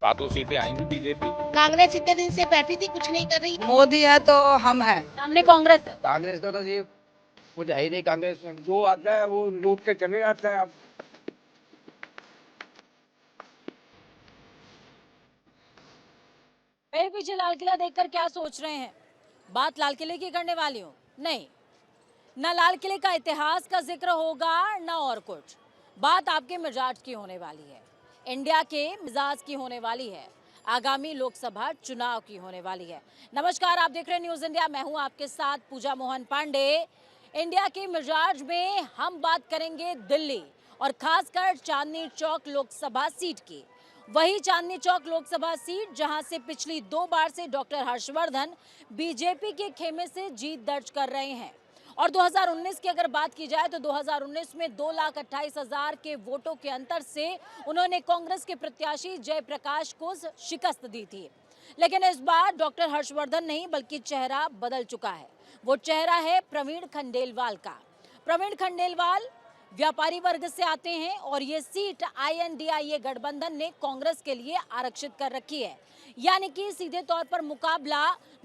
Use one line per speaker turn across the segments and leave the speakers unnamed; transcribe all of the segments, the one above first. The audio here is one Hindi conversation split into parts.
सातों सीटें आएंगी बीजेपी।
कांग्रेस इतने दिन से बैठी थी, कुछ नहीं कर रही।
मोदी है तो हम है।
सामने कांग्रेस है।
कांग्रेस तो ये कुछ है ही नहीं। कांग्रेस में जो आता है वो लूट के चले जाता है।
मेरे पीछे लाल किला देखकर क्या सोच रहे हैं? बात लाल किले की करने वाली हूँ? नहीं, न लाल किले का इतिहास का जिक्र होगा न और कुछ। बात आपके मिजाज की होने वाली है, इंडिया के मिजाज की होने वाली है, आगामी लोकसभा चुनाव की होने वाली है। नमस्कार, आप देख रहे हैं न्यूज इंडिया। मैं हूं आपके साथ पूजा मोहन पांडे। इंडिया के मिजाज में हम बात करेंगे दिल्ली और खासकर चांदनी चौक लोकसभा सीट की। वही चांदनी चौक लोकसभा सीट जहां से पिछली 2 बार से डॉक्टर हर्षवर्धन बीजेपी के खेमे से जीत दर्ज कर रहे हैं। और 2019 की अगर बात की जाए तो 2019 में 2,28,000 के वोटों के अंतर से उन्होंने कांग्रेस के प्रत्याशी जयप्रकाश को शिकस्त दी थी। लेकिन इस बार डॉक्टर हर्षवर्धन नहीं बल्कि चेहरा बदल चुका है। वो चेहरा है प्रवीण खंडेलवाल का। प्रवीण खंडेलवाल व्यापारी वर्ग से आते हैं और ये सीट INDIA गठबंधन ने कांग्रेस के लिए आरक्षित कर रखी है। यानी कि सीधे तौर पर मुकाबला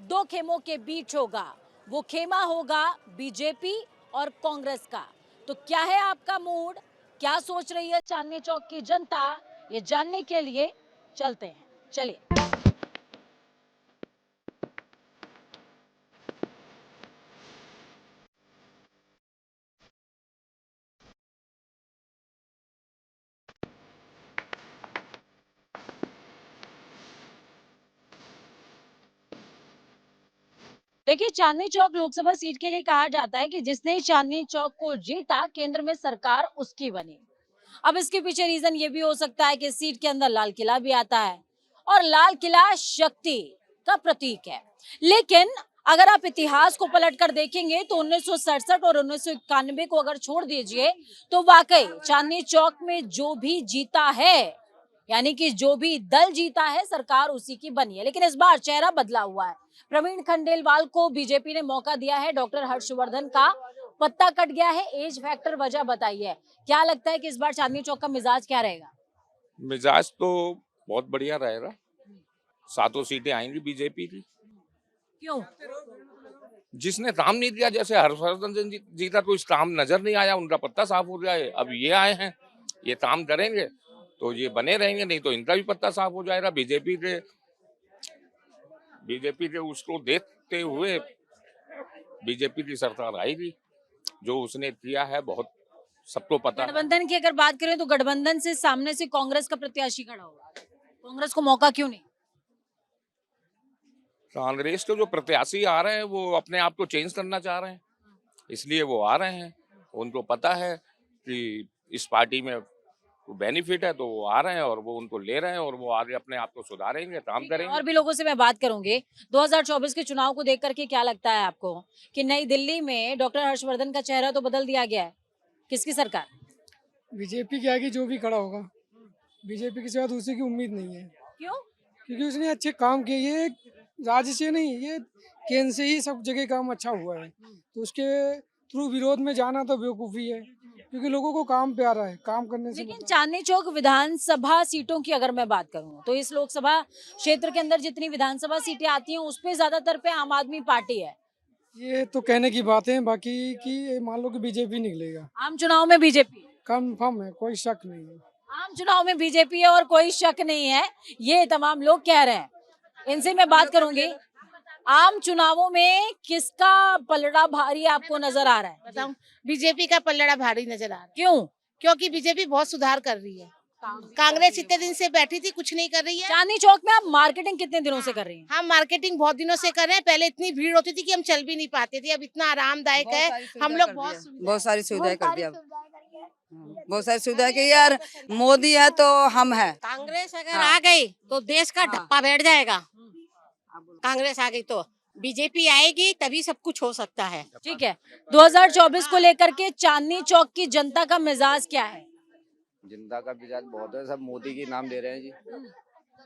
2 खेमों के बीच होगा। वो खेमा होगा बीजेपी और कांग्रेस का। तो क्या है आपका मूड, क्या सोच रही है चांदनी चौक की जनता, ये जानने के लिए चलते हैं। चलिए। देखिए, चांदनी चौक लोकसभा सीट के लिए कहा जाता है कि जिसने चांदनी चौक को जीता, केंद्र में सरकार उसकी बनी। अब इसके पीछे रीजन ये भी हो सकता है कि सीट के अंदर लाल किला भी आता है और लाल किला शक्ति का प्रतीक है। लेकिन अगर आप इतिहास को पलटकर देखेंगे तो 1967 और 1991 को अगर छोड़ दीजिए तो वाकई चांदनी चौक में जो भी जीता है, यानी कि जो भी दल जीता है, सरकार उसी की बनी है। लेकिन इस बार चेहरा बदला हुआ है। प्रवीण खंडेलवाल को बीजेपी ने मौका दिया है। डॉक्टर हर्षवर्धन का पत्ता कट गया है। एज फैक्टर वजह बताइए, क्या लगता है कि इस बार चांदनी चौक का मिजाज क्या रहेगा?
मिजाज तो बहुत बढ़िया रहेगा। सातों सीटें आएंगी बीजेपी की।
क्यों?
जिसने काम नहीं दिया, जैसे हर्षवर्धन जीता तो इस काम नजर नहीं आया, उनका पत्ता साफ हो गया है। अब ये आए हैं, ये काम करेंगे तो ये बने रहेंगे, नहीं तो इनका भी पत्ता साफ हो जाएगा। बीजेपी के उसको देखते हुए बीजेपी की सरकार आएगी। जो उसने किया है बहुत सबको पता है।
गठबंधन की अगर बात करें तो गठबंधन से सामने से कांग्रेस का प्रत्याशी खड़ा होगा, कांग्रेस को मौका क्यों नहीं?
कांग्रेस के जो प्रत्याशी आ रहे हैं वो अपने आप को चेंज करना चाह रहे हैं, इसलिए वो आ रहे हैं। उनको पता है कि इस पार्टी में बेनिफिट है तो वो आ रहे हैं और वो उनको ले रहे हैं और वो आगे अपने आप को सुधारेंगे, काम करेंगे।
और भी लोगों से मैं बात करूंगी। 2024 के चुनाव को देख करके क्या लगता है आपको कि नई दिल्ली में डॉक्टर हर्षवर्धन का चेहरा तो बदल दिया गया है? किसकी सरकार?
बीजेपी की आएगी, जो भी खड़ा होगा। बीजेपी के सिवा दूसरी की उम्मीद नहीं है,
क्यों?
क्योंकि उसने अच्छे काम किए। ये राज्य से नहीं, ये केंद्र से ही सब जगह काम अच्छा हुआ है। तो उसके थ्रू विरोध में जाना तो बेवकूफ़ी है, क्योंकि लोगों को काम प्यारा है, काम करने से।
लेकिन चांदनी चौक विधानसभा सीटों की अगर मैं बात करूं तो इस लोकसभा क्षेत्र के अंदर जितनी विधानसभा सीटें आती हैं उसपे ज्यादातर पे आम आदमी पार्टी है।
ये तो कहने की बात है, बाकी की मान लो कि बीजेपी निकलेगा।
आम चुनाव में बीजेपी
कन्फर्म है, कोई शक नहीं है।
आम चुनाव में बीजेपी है और कोई शक नहीं है, ये तमाम लोग कह रहे हैं। इनसे मैं बात करूंगी। आम चुनावों में किसका पलड़ा भारी आपको नजर आ रहा है?
बताऊं, बीजेपी का पल्लड़ा भारी नजर आ रहा है।
क्यों?
क्योंकि बीजेपी बहुत सुधार कर रही है। कांग्रेस इतने दिन से बैठी थी, कुछ नहीं कर रही है।
चांदनी चौक में आप मार्केटिंग कितने दिनों से कर रही हैं?
हम मार्केटिंग बहुत दिनों से कर रहे हैं। पहले इतनी भीड़ होती थी कि हम चल भी नहीं पाते थे, अब इतना आरामदायक है। हम लोग
बहुत सारी सुविधाएं कर दिया। बहुत सारी सुविधाएं की यार। मोदी है तो हम है।
कांग्रेस अगर आ गई तो देश का ढप्पा बैठ जाएगा। कांग्रेस आ गई तो बीजेपी आएगी, तभी सब कुछ हो सकता है।
ठीक है, 2024 को लेकर के चांदनी चौक की जनता का मिजाज क्या है?
जनता का मिजाज बहुत है, सब मोदी की नाम ले रहे हैं जी।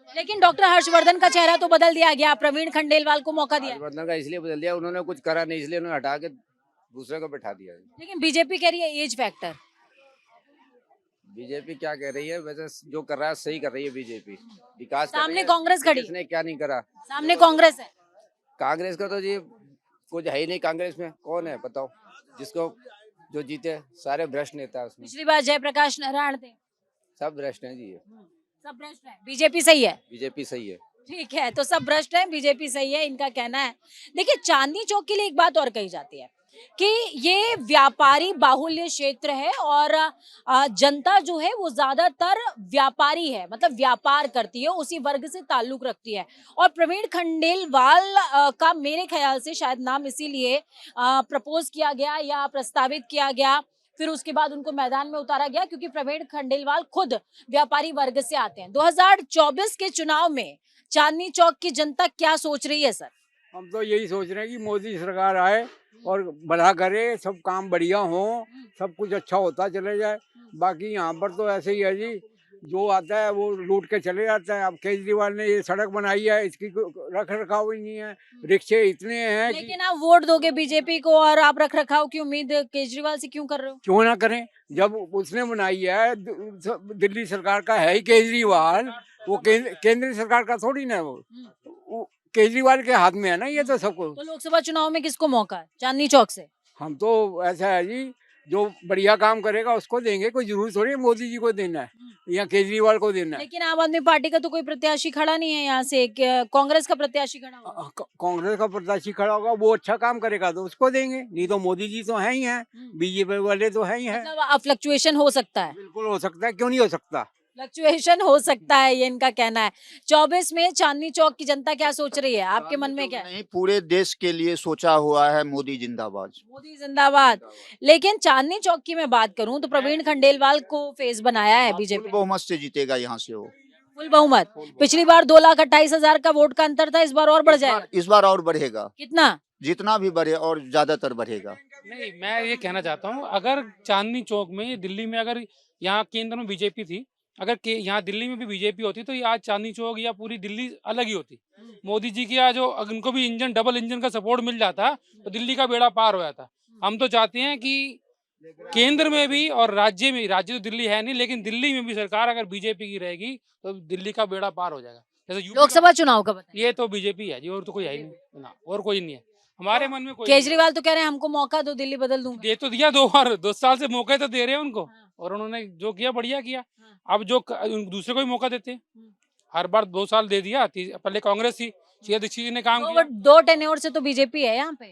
लेकिन डॉक्टर हर्षवर्धन का चेहरा तो बदल दिया गया, प्रवीण खंडेलवाल को मौका दिया।
हर्षवर्धन का इसलिए बदल दिया, उन्होंने कुछ करा नहीं, इसलिए उन्होंने हटा के दूसरे को बैठा दिया।
लेकिन बीजेपी कह रही है एज फैक्टर।
बीजेपी क्या कह रही है, वैसे जो कर रहा है सही कर रही है बीजेपी। विकास कर
सामने
रही है।
कांग्रेस खड़ी।
किसने क्या नहीं करा।
सामने कांग्रेस है।
कांग्रेस का तो जी कुछ है ही नहीं। कांग्रेस में कौन है बताओ, जिसको जो जीते सारे भ्रष्ट नेता है उसमें।
पिछली बार जयप्रकाश नारायण थे।
सब भ्रष्ट हैं जी। ये
सब भ्रष्ट है, बीजेपी सही है।
बीजेपी सही है।
ठीक है, तो सब भ्रष्ट है, बीजेपी सही है, इनका कहना है। देखिए, चांदनी चौक के लिए एक बात और कही जाती है कि ये व्यापारी बाहुल्य क्षेत्र है और जनता जो है वो ज्यादातर व्यापारी है, मतलब व्यापार करती है, उसी वर्ग से ताल्लुक रखती है। और प्रवीण खंडेलवाल का मेरे ख्याल से शायद नाम इसीलिए प्रपोज किया गया या प्रस्तावित किया गया, फिर उसके बाद उनको मैदान में उतारा गया क्योंकि प्रवीण खंडेलवाल खुद व्यापारी वर्ग से आते हैं। 2024 के चुनाव में चांदनी चौक की जनता क्या सोच रही है सर?
हम तो यही सोच रहे हैं कि मोदी सरकार आए और भला करे, सब काम बढ़िया हो, सब कुछ अच्छा होता चले जाए। बाकी यहाँ पर तो ऐसे ही है जी, जो आता है वो लूट के चले जाता है। अब केजरीवाल ने ये सड़क बनाई है, इसकी रख रखाव ही नहीं है। रिक्शे इतने हैं कि
लेकिन आप वोट दोगे बीजेपी को और आप रख रखाव की उम्मीद केजरीवाल से क्यों कर रहे हो?
क्यों ना करें, जब उसने बनाई है। दिल्ली सरकार का है ही केजरीवाल, वो केंद्र सरकार का थोड़ी ना है। वो केजरीवाल के हाथ में है ना ये तो सबको।
तो लोकसभा चुनाव में किसको मौका है चांदनी चौक से?
हम तो ऐसा है जी, जो बढ़िया काम करेगा उसको देंगे। कोई जरूरत थोड़ी है मोदी जी को देना है या केजरीवाल को देना है।
लेकिन आम आदमी पार्टी का तो कोई प्रत्याशी खड़ा नहीं है यहाँ से, कांग्रेस का प्रत्याशी खड़ा होगा।
कांग्रेस का प्रत्याशी खड़ा होगा, वो अच्छा काम करेगा तो उसको देंगे, नहीं तो मोदी जी तो है ही हैं, बीजेपी वाले तो है ही हैं।
मतलब फ्लक्चुएशन हो सकता है।
बिल्कुल हो सकता है, क्यों नहीं हो सकता।
फ्लक्चुएशन हो सकता है, ये इनका कहना है। 24 में चांदनी चौक की जनता क्या सोच रही है, आपके मन में क्या है?
नहीं, पूरे देश के लिए सोचा हुआ है। मोदी जिंदाबाद।
मोदी जिंदाबाद। लेकिन चांदनी चौक की मैं बात करूं तो प्रवीण खंडेलवाल को फेस बनाया है बीजेपी।
बहुमत से जीतेगा यहाँ से वो।
फुल बहुमत। पिछली बार 2,28,000 का वोट का अंतर था, इस बार और बढ़ जाएगा।
इस बार और बढ़ेगा।
कितना?
जितना भी बढ़े और ज्यादातर बढ़ेगा।
नहीं, मैं ये कहना चाहता हूँ, अगर चांदनी चौक में, दिल्ली में, अगर यहाँ केंद्र में बीजेपी थी, अगर यहाँ दिल्ली में भी बीजेपी होती तो ये आज चांदनी चौक या पूरी दिल्ली अलग ही होती। मोदी जी की आज उनको भी इंजन, डबल इंजन का सपोर्ट मिल जाता तो दिल्ली का बेड़ा पार हो जाता। हम तो चाहते हैं कि केंद्र में भी और राज्य में, राज्य तो दिल्ली है नहीं, लेकिन दिल्ली में भी सरकार अगर बीजेपी की रहेगी तो दिल्ली का बेड़ा पार हो जाएगा। जैसे
लोकसभा चुनाव का बताइए।
ये तो बीजेपी है जी, और तो कोई है ही नहीं ना, और कोई नहीं है हमारे मन में। कोई
केजरीवाल तो कह रहे हैं हमको मौका दो, दिल्ली बदल दूंगा।
दे तो दिया 2 बार, 2 साल से मौके तो दे रहे हैं उनको, और उन्होंने जो किया बढ़िया किया। अब जो दूसरे को भी मौका देते हैं, हर बार 2 साल दे दिया। पहले कांग्रेस थी, शीला दीक्षित जी ने काम किया।
2 टेन्योर से तो बीजेपी है यहाँ पे।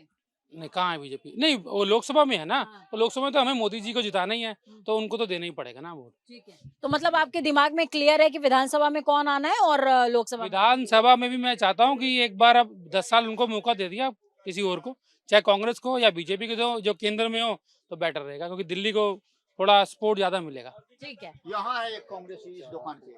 नहीं, कहाँ है बीजेपी? नहीं, वो लोकसभा में है ना। तो लोकसभा में तो हमें मोदी जी को जिताना ही है, तो उनको तो देना ही पड़ेगा ना वोट।
ठीक है, तो मतलब आपके दिमाग में क्लियर है कि विधानसभा में कौन आना है और लोकसभा?
विधानसभा में भी मैं चाहता हूँ कि एक बार अब 10 साल उनको मौका दे दिया, किसी और को, चाहे कांग्रेस को या बीजेपी को, जो केंद्र में हो तो बेटर रहेगा, क्योंकि दिल्ली को थोड़ा सपोर्ट ज्यादा मिलेगा।
ठीक है।
यहाँ है एक कांग्रेसी इस दुकान पे।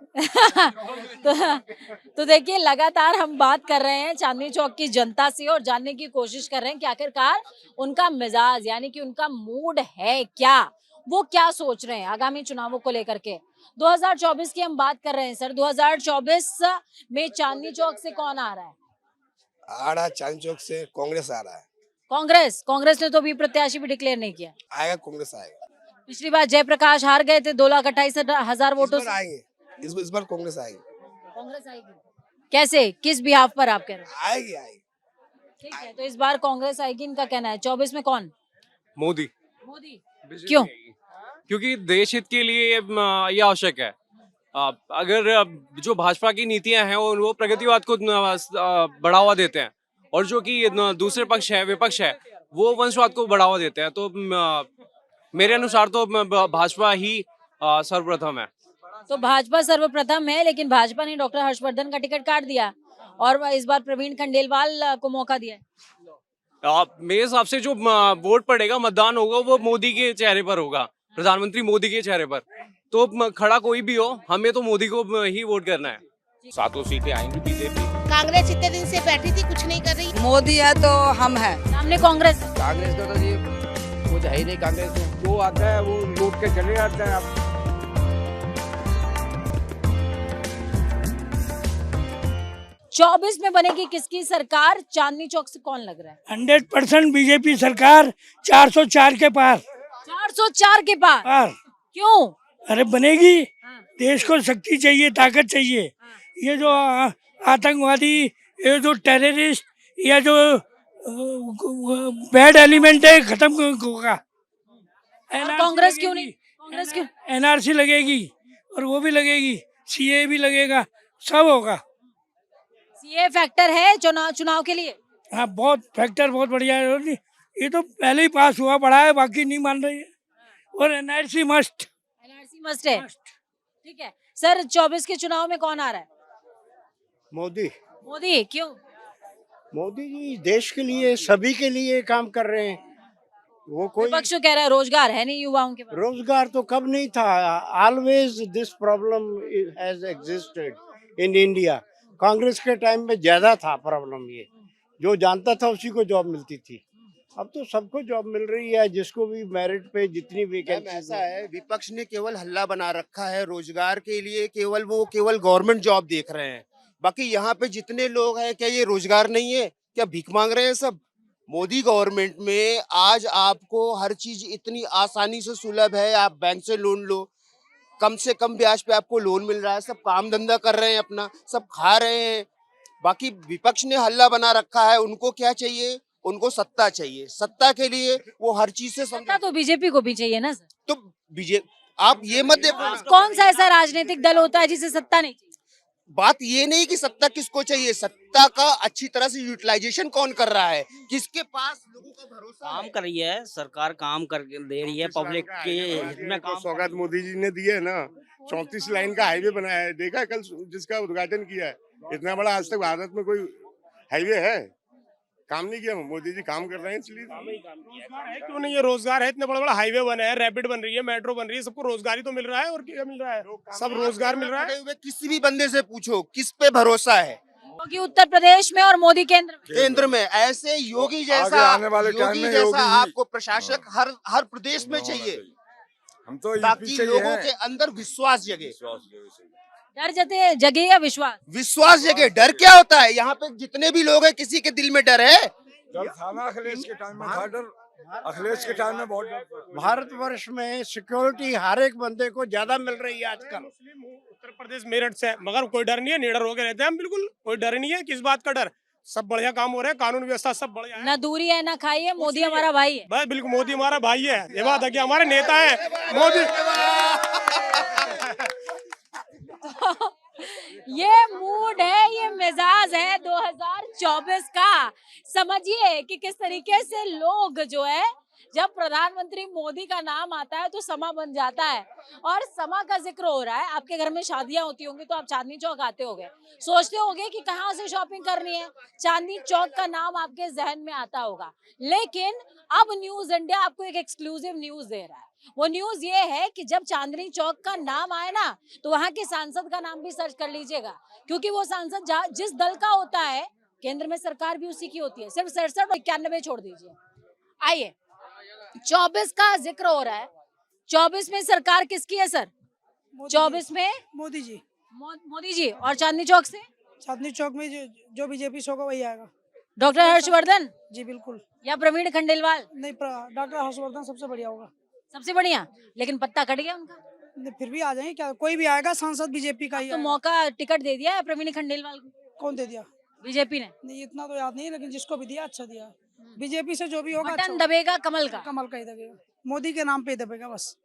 तो देखिए, लगातार हम बात कर रहे हैं चांदनी चौक की जनता से और जानने की कोशिश कर रहे हैं कि आखिरकार उनका मिजाज, यानी कि उनका मूड है क्या, वो क्या सोच रहे हैं आगामी चुनावों को लेकर के। 2024 की हम बात कर रहे हैं सर। 2024 में चांदनी चौक से कौन आ रहा है?
आ रहा है चांदनी चौक से कांग्रेस आ रहा है।
कांग्रेस ने तो अभी प्रत्याशी भी डिक्लेयर नहीं किया।
आएगा, कांग्रेस आएगा।
पिछली बार जयप्रकाश हार गए थे 2,28,000 वोटों से।
आएंगे इस बार कांग्रेस आएगी।
कांग्रेस आएगी कैसे, किस बिहाफ पर आप कह रहे हैं?
आएगी।
ठीक है, तो इस बार कांग्रेस आएगी, इनका कहना है। 24 में कौन?
मोदी।
क्यों?
क्योंकि देश हित के लिए ये आवश्यक है। अगर जो भाजपा की नीतियां हैं वो प्रगतिवाद को बढ़ावा देते हैं, और जो कि दूसरे पक्ष है, विपक्ष है, वो वंशवाद को बढ़ावा देते हैं। तो मेरे अनुसार तो भाजपा ही सर्वप्रथम है।
तो भाजपा सर्वप्रथम है, लेकिन भाजपा ने डॉक्टर हर्षवर्धन का टिकट काट दिया और इस बार प्रवीण खंडेलवाल को मौका दिया।
मेरे हिसाब से जो वोट पड़ेगा, मतदान होगा, वो मोदी के चेहरे पर होगा, प्रधानमंत्री मोदी के चेहरे पर। तो खड़ा कोई भी हो, हमें तो मोदी को ही वोट करना है।
7 सीटें आएंगी बीजेपी।
कांग्रेस इतने दिन से बैठी थी, कुछ नहीं कर रही।
मोदी है तो हम हैं।
सामने कांग्रेस।
कांग्रेस का तो जी कुछ है ही नहीं। कांग्रेस में
जो आता है वो लूट के चले जाता है। अब
24 में बनेगी किसकी सरकार, चांदनी चौक से कौन लग रहा है?
100% बीजेपी सरकार, 404 के पार।
404 के पार। क्यों?
अरे बनेगी,
हाँ।
देश को शक्ति चाहिए, ताकत चाहिए। ये जो आतंकवादी, ये जो टेररिस्ट, या जो बैड एलिमेंट है, खत्म होगा।
और कांग्रेस क्यों नहीं? कांग्रेस क्यों?
एनआरसी लगेगी और वो भी लगेगी, सीए भी लगेगा, सब होगा।
सीए फैक्टर है चुनाव के लिए?
हाँ, बहुत फैक्टर बहुत बढ़िया है। ये तो पहले ही पास हुआ पड़ा है, बाकी नहीं मान रही है। और एनआरसी मस्ट।
एनआरसी मस्ट है, ठीक है। सर 24 के चुनाव में कौन आ रहा है?
मोदी।
मोदी क्यों?
मोदी जी देश के लिए, सभी के लिए काम कर रहे हैं। वो कोई
विपक्ष तो कह रहा है रोजगार है नहीं युवाओं के पास।
रोजगार तो कब नहीं था। Always this problem has existed in India. Congress के टाइम में ज्यादा था प्रॉब्लम ये। जो जानता था उसी को जॉब मिलती थी। अब तो सबको जॉब मिल रही है, जिसको भी मेरिट पे जितनी वैकेंसी।
ऐसा है, विपक्ष ने केवल हल्ला बना रखा है रोजगार के लिए, केवल गवर्नमेंट जॉब देख रहे हैं। बाकी यहाँ पे जितने लोग हैं, क्या ये रोजगार नहीं है? क्या भीख मांग रहे हैं सब? मोदी गवर्नमेंट में आज आपको हर चीज इतनी आसानी से सुलभ है। आप बैंक से लोन लो, कम से कम ब्याज पे आपको लोन मिल रहा है। सब काम धंधा कर रहे हैं अपना, सब खा रहे हैं। बाकी विपक्ष ने हल्ला बना रखा है। उनको क्या चाहिए? उनको सत्ता चाहिए। सत्ता के लिए वो हर चीज से
सत्ता तो बीजेपी को भी चाहिए ना सर।
तो बीजेपी, आप ये मत देखो
कौन सा ऐसा राजनीतिक दल होता है जिसे सत्ता नहीं चाहिए?
बात ये नहीं कि सत्ता किसको चाहिए, सत्ता का अच्छी तरह से यूटिलाइजेशन कौन कर रहा है, किसके पास लोगों का भरोसा
काम कर रही है सरकार, काम कर दे रही है पब्लिक के हित में काम।
सौगात मोदी जी ने दी है ना, 34 लाइन का हाईवे बनाया है। देखा कल जिसका उद्घाटन किया है, इतना बड़ा आज तक भारत में कोई हाईवे है? काम नहीं किया। मोदी जी काम कर रहे हैं, इसलिए रोजगार है। क्यों नहीं है? रोजगार है, इतने बड़ा बड़ा हाईवे बने हैं, रैपिड बन रही है, मेट्रो बन रही है, सबको रोजगार ही तो मिल रहा है। और क्या मिल रहा है? सब रोजगार मिल रहा है।
किसी भी बंदे से पूछो किस पे भरोसा है।
योगी उत्तर प्रदेश में और मोदी
केंद्र में। ऐसे योगी जैसा आपको प्रशासक हर प्रदेश में चाहिए,
हम तो
ताकि लोगों के अंदर विश्वास जगे।
डर जगे या विश्वास?
विश्वास जगे। डर क्या होता है? यहाँ पे जितने भी लोग हैं, किसी के दिल में डर है?
अखिलेश के टाइम में था डर। अखिलेश के टाइम में बहुत डर।
भारतवर्ष में सिक्योरिटी हर एक बंदे को ज्यादा मिल रही है आजकल।
उत्तर प्रदेश मेरठ से, मगर कोई डर नहीं है, निडर होकर रहते हैं हम। बिल्कुल कोई डर नहीं है। किस बात का डर? सब बढ़िया काम हो रहा है, कानून व्यवस्था सब बढ़िया है।
ना दूरी है ना खाई है, मोदी हमारा भाई है।
बस बिल्कुल, मोदी हमारा भाई है। ये बात है कि हमारे नेता है मोदी।
ये मूड है, ये मिजाज है 2024 का। समझिए कि किस तरीके से लोग जो है, जब प्रधानमंत्री मोदी का नाम आता है तो समा बन जाता है। और समा का जिक्र हो रहा है। आपके घर में शादियां होती होंगी तो आप चांदनी चौक आते होंगे, सोचते होंगे कि कहाँ से शॉपिंग करनी है। चांदनी चौक का नाम आपके जहन में आता होगा। लेकिन अब न्यूज इंडिया आपको एक एक्सक्लूसिव न्यूज दे रहा है। वो न्यूज ये है कि जब चांदनी चौक का नाम आए ना, तो वहाँ के सांसद का नाम भी सर्च कर लीजिएगा, क्योंकि वो सांसद जिस दल का होता है, केंद्र में सरकार भी उसी की होती है। सिर्फ 67 और 91 छोड़ दीजिए। आइए, 24 का जिक्र हो रहा है। 24 में सरकार किसकी है सर? 24 में
मोदी जी।
मोदी जी। और चांदनी चौक से?
चांदनी चौक में जो बीजेपी से होगा वही आएगा।
डॉक्टर हर्षवर्धन
जी बिल्कुल।
या प्रवीण खंडेलवाल?
नहीं, डॉक्टर हर्षवर्धन सबसे बढ़िया होगा।
सबसे बढ़िया? लेकिन पत्ता कट गया उनका।
फिर भी आ जाएंगे, क्या कोई भी आएगा सांसद बीजेपी का ही।
तो मौका टिकट दे दिया है प्रवीण खंडेलवाल को।
कौन दे दिया?
बीजेपी ने।
नहीं, इतना तो याद नहीं, लेकिन जिसको भी दिया अच्छा दिया। बीजेपी से जो भी होगा
बटन दबेगा कमल का।
कमल का ही दबेगा, मोदी के नाम पे ही दबेगा बस।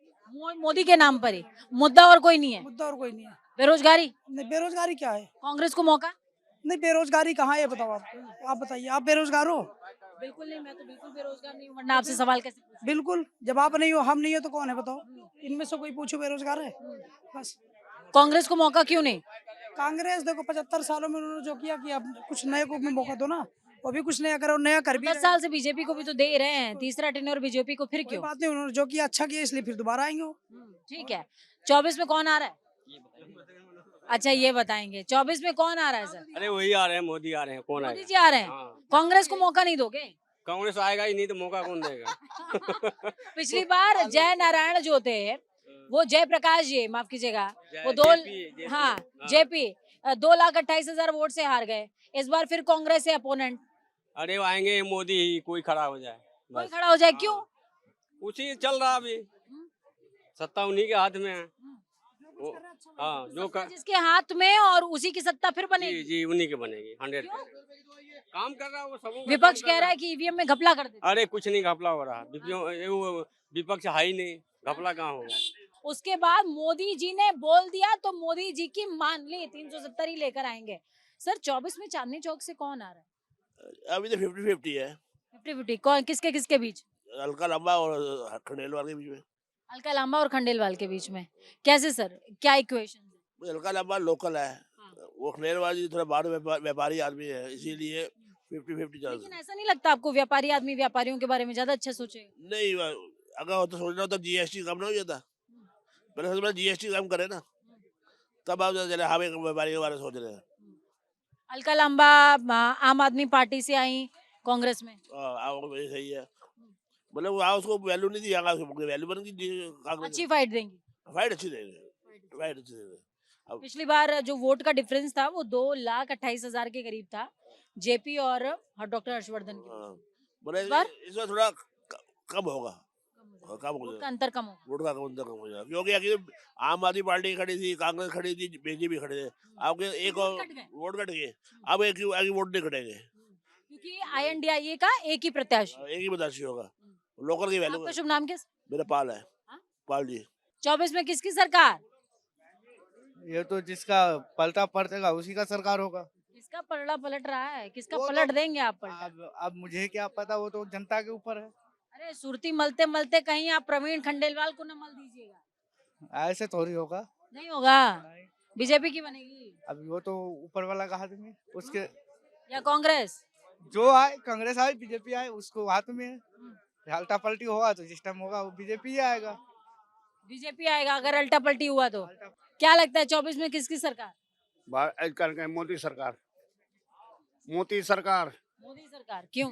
मोदी के नाम पर ही मुद्दा, और कोई नहीं है।
मुद्दा और कोई नहीं है।
बेरोजगारी?
नहीं, बेरोजगारी क्या है?
कांग्रेस को मौका?
नहीं, बेरोजगारी कहाँ है ये बताओ आप बताइए। आप बेरोजगार हो?
बिल्कुल नहीं, मैं तो बिल्कुल बेरोजगार नहीं हूँ, वरना आपसे सवाल कैसे?
बिल्कुल, जब आप नहीं हो, हम नहीं हो तो कौन है बताओ? इनमें से कोई पूछो बेरोजगार है? बस।
कांग्रेस को मौका क्यों नहीं?
कांग्रेस देखो 75 सालों में उन्होंने जो किया कि अब कुछ नए को भी मौका दो ना। वो भी कुछ नया करो, नया कर भी
10 साल से बीजेपी को भी तो दे रहे हैं, तीसरा टेन्योर बीजेपी को, फिर क्यों?
बात नहीं, उन्होंने जो किया अच्छा किया, इसलिए फिर दोबारा आएंगे वो।
ठीक है। 24 में कौन आ रहा है? अच्छा, ये बताएंगे 24 में कौन आ रहा है सर?
अरे वही आ रहे हैं, मोदी आ रहे हैं। कौन
मोदी जी आ रहे हैं। कांग्रेस को मौका नहीं दोगे?
कांग्रेस आएगा ही नहीं तो मौका कौन देगा?
पिछली बार जय नारायण जो थे, वो जयप्रकाश जी, माफ कीजिएगा, वो जेपी 2,28,000 वोट से हार गए। इस बार फिर कांग्रेस है अपोनेंट।
अरे वो आएंगे मोदी ही, कोई खड़ा हो जाए,
कोई खड़ा हो जाए। क्यों?
उसी चल रहा अभी, सत्ता उन्हीं के हाथ में है। वो हाँ जो
जिसके हाथ में और उसी की सत्ता फिर
जी
बनेगी।
जी उन्हीं के बनेगी 100। काम कर रहा है वो सबों का
विपक्ष
काम
कह
कर
रहा है कि ईवीएम में घपला कर देते।
अरे कुछ नहीं घपला हो रहा, विपक्ष है ही नहीं, घपला कहाँ होगा।
उसके बाद मोदी जी ने बोल दिया तो मोदी जी की मान ली, 370 ही लेकर आएंगे। सर 24 में चांदनी चौक से कौन आ रहा है?
अभी तो 50-50 है,
50-50 कौन, किसके किसके बीच?
हल्का लंबा और खंडेलवाल के बीच में।
अलका लांबा और खंडेलवाल के बीच में कैसे सर, क्या इक्वेशन?
हल्का लंबा लोकल है, वो खंडेलवाल जी थोड़ा बाहर व्यापारी आदमी है, इसीलिए 50-50 चल
लेकिन ऐसा नहीं लगता आपको व्यापारी आदमी व्यापारियों के बारे में ज्यादा अच्छा सोचेगा?
नहीं। अगर वो तो सोचना तो जीएसटी कम ना हो जाता, पहले सबसे जीएसटी कम करे ना, तब आप चले हम एक व्यापारी के बारे में सोच रहे हैं।
अलका लांबा आम आदमी पार्टी से आई कांग्रेस में।
सही है, मतलब वो उसको वैल्यू नहीं दिया, वैल्यू बन गई।
अच्छी फाइट देंगी,
फाइट अच्छी देंगे, फाइट अच्छी देंगे।
पिछली बार जो वोट का डिफरेंस था वो 2,28,000 के करीब था, जेपी और डॉक्टर हर्षवर्धन के।
इस बार थोड़ा कम होगा, कम हो
वोट का अंतर कम होगा,
वोट का अंतर कम हो जाएगा, क्योंकि आम आदमी पार्टी खड़ी थी, कांग्रेस खड़ी थी, बीजेपी खड़े थे, अब एक और वोट कट गए, अब एक वोट नहीं कटेंगे,
क्योंकि INDIA का एक ही प्रत्याशी,
एक ही प्रत्याशी होगा, लोकल की वैल्यू।
आपका शुभ नाम क्या?
मेरा पाल है, पाल जी।
24 में किसकी सरकार?
ये तो जिसका पलटा पलटेगा उसी का सरकार होगा।
किसका पलड़ा पलट रहा है, किसका
वो
पलट
तो
देंगे आप पलटा?
अब मुझे क्या पता, वो तो जनता के ऊपर है।
अरे सुरती मलते मलते कहीं आप प्रवीण खंडेलवाल को न मल दीजिएगा।
ऐसे थोड़ी होगा,
नहीं होगा, बीजेपी की बनेगी।
अब वो तो ऊपर वाला का हाथ में, उसके
या कांग्रेस,
जो आए, कांग्रेस आए बीजेपी आए, उसको हाथ में है। अल्टा पलटी होगा तो सिस्टम होगा, वो बीजेपी ही आएगा।
बीजेपी आएगा अगर अल्टा पलटी हुआ तो। क्या लगता है 24 में किसकी सरकार?
मोदी सरकार, मोदी सरकार।
मोदी सरकार, क्यों?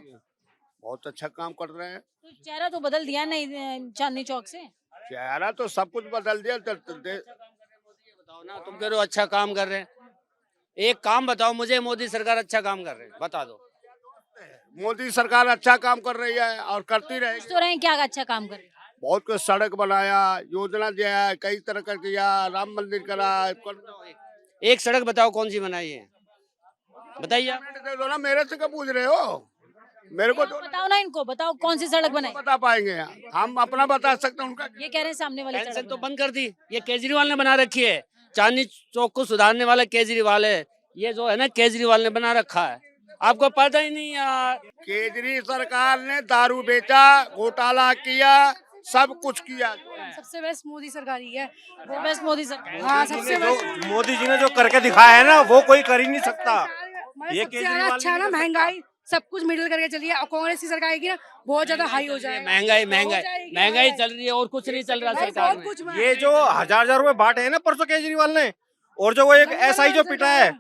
बहुत अच्छा काम कर रहे हैं।
तो चेहरा तो बदल दिया नहीं चांदनी चौक से।
चेहरा तो सब कुछ बदल दिया।
बताओ ना, तुम कह रहे हो अच्छा काम कर रहे हैं, एक काम बताओ मुझे, मोदी सरकार अच्छा काम कर रहे हैं, बता दो।
मोदी सरकार अच्छा काम कर रही है और करती रहेगी।
तो रहे क्या अच्छा काम कर रही है?
बहुत कुछ सड़क बनाया, योजना दिया है, कई तरह का किया, राम मंदिर करा।
एक सड़क बताओ कौन सी बनाई है, बताइए।
ना मेरे से क्या पूछ रहे हो, मेरे को तो
बताओ ना, इनको बताओ कौन सी सड़क बनाई।
बता पाएंगे, हम अपना बता सकते हैं, उनका
ये कह रहे हैं सामने वाली
टेंशन
सड़क
तो बंद कर दी, ये केजरीवाल ने बना रखी है। चांदनी चौक को सुधारने वाला केजरीवाल है, ये जो है ना केजरीवाल ने बना रखा है, आपको पता ही नहीं यार।
केजरी सरकार ने दारू बेचा, घोटाला किया, सब कुछ किया।
सबसे बेस्ट मोदी सरकार ही है,
वो बेस्ट मोदी सरकार।
हाँ सबसे बेस्ट।
मोदी जी ने जो करके दिखाया है ना, वो कोई कर ही नहीं सकता।
ये केजरीवाल अच्छा है ना, महंगाई सब कुछ मिडिल करके चलिए। और कांग्रेस की सरकार आएगी ना, बहुत ज्यादा हाई हो जाएगा।
महंगाई चल रही है और कुछ नहीं चल रहा सरकार में।
ये जो हजार रुपए बांटे हैं ना परसों केजरीवाल ने, और जो वो एक SI जो पिटा है,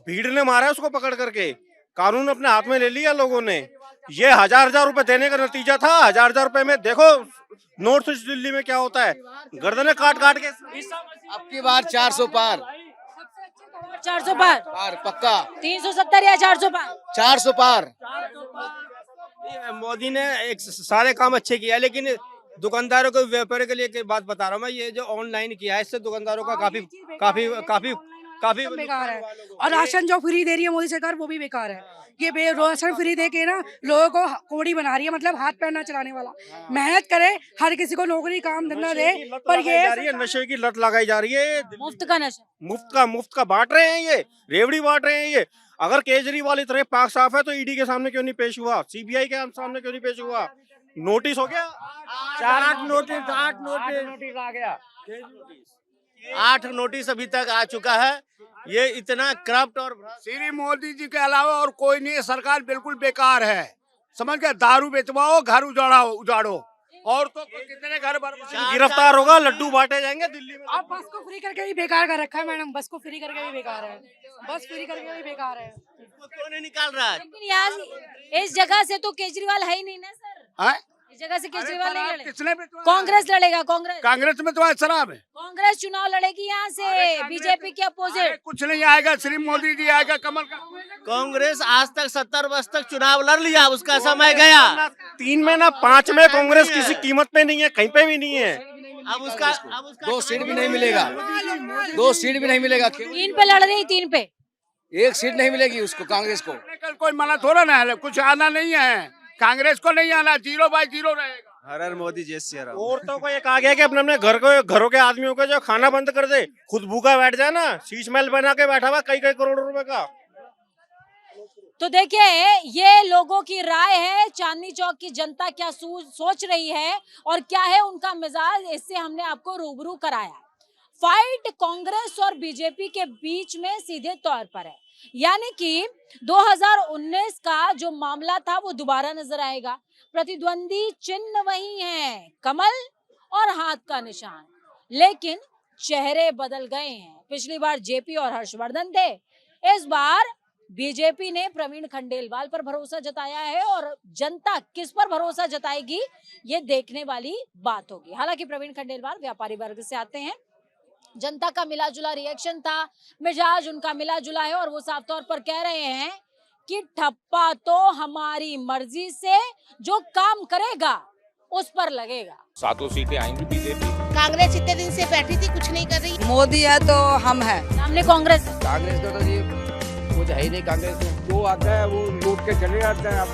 भीड़ ने मारा है उसको पकड़ करके, कानून अपने हाथ में ले लिया लोगों ने। ये हजार रुपए देने का नतीजा था। हजार रुपए में देखो नॉर्थ ईस्ट दिल्ली में क्या होता है, गर्दनें काट काट के।
अब की बार 400 पार,
400 पार
पक्का,
370 या 400 पार,
400 पार।
मोदी ने एक सारे काम अच्छे किया, लेकिन दुकानदारों को, व्यापारियों के लिए एक बात बता रहा हूँ मैं, ये जो ऑनलाइन किया है इससे दुकानदारों का काफी काफी काफी काफी
बेकार है। और राशन जो फ्री दे रही है मोदी सरकार, वो भी बेकार है। ये राशन फ्री दे के ना लोगों को कोड़ी बना रही है, मतलब हाथ पैर ना चलाने वाला। मेहनत करे, हर किसी को नौकरी काम धंधा दे, पर ये
नशे की लत लगाई जा रही है।
मुफ्त का नशा,
मुफ्त का बांट रहे हैं, ये रेवड़ी बांट रहे हैं। ये अगर केजरीवाल इतने पाक साफ है तो ED के सामने क्यों नहीं पेश हुआ, CBI के सामने क्यों नहीं पेश हुआ? नोटिस हो गया, 8 नोटिस आ गया,
8 नोटिस अभी तक आ चुका है। ये इतना करप्ट और
श्री मोदी जी के अलावा और कोई नहीं, सरकार बिल्कुल बेकार है। समझ गए, दारू बेचवाओ, घर उजाड़ो, और तो कितने घर
गिरफ्तार होगा, लड्डू बांटे जाएंगे दिल्ली में।
अब बस को फ्री करके भी बेकार कर रखा है मैडम, बस को फ्री करके भी बेकार है, बस फ्री करके भी बेकार है।
क्यों नहीं निकाल रहा है?
लेकिन यार इस जगह से तो केजरीवाल है ही नहीं ना सर। इस जगह से केजरीवाल नहीं लड़ेगा,
किसने
कांग्रेस लड़ेगा। कांग्रेस
में तो शराब है।
कांग्रेस चुनाव लड़ेगी यहाँ से बीजेपी के अपोजिट।
कुछ नहीं आएगा, श्री मोदी जी आएगा, कमल का।
कांग्रेस आज तक 70 वर्ष तक चुनाव लड़ लिया, उसका समय गया।
3 में ना 5 में कांग्रेस किसी कीमत पे नहीं है, कहीं पे भी नहीं है।
अब उसका 2 सीट भी नहीं मिलेगा, 2 सीट भी नहीं मिलेगा,
3 पे लड़ रही, 3 पे
1 सीट नहीं मिलेगी उसको, कांग्रेस को।
कल कोई मना थोड़ा ना है, कुछ आना नहीं है, कांग्रेस को नहीं आना, 0/0 रहेगा।
हर हर मोदी जय श्री राम।
औरतों को ये कहा गया कि अपने घरों के आदमियों को जो खाना बंद कर दे, खुद भूखा बैठ जाए ना, शीश महल बना के बैठा हुआ कई करोड़ रुपए का।
तो देखिए ये लोगों की राय है, चांदनी चौक की जनता क्या सोच रही है और क्या है उनका मिजाज, इससे हमने आपको रूबरू कराया। फाइट कांग्रेस और बीजेपी के बीच में सीधे तौर पर है, यानी कि 2019 का जो मामला था वो दोबारा नजर आएगा। प्रतिद्वंदी चिन्ह वही है, कमल और हाथ का निशान, लेकिन चेहरे बदल गए हैं। पिछली बार जेपी और हर्षवर्धन थे, इस बार बीजेपी ने प्रवीण खंडेलवाल पर भरोसा जताया है और जनता किस पर भरोसा जताएगी ये देखने वाली बात होगी। हालांकि प्रवीण खंडेलवाल व्यापारी वर्ग से आते हैं, जनता का मिला जुला रिएक्शन था, मिजाज उनका मिला जुला है और वो साफ तौर पर कह रहे हैं कि ठप्पा तो हमारी मर्जी से, जो काम करेगा उस पर लगेगा।
7 सीटें आएंगी बीजेपी।
कांग्रेस इतने दिन से बैठी थी, कुछ नहीं कर रही।
मोदी है तो हम हैं,
सामने कांग्रेस
कांग्रेस का तो जी कुछ है ही नहीं कांग्रेस में।
जो आता है वो लूट के चले जाते हैं। अब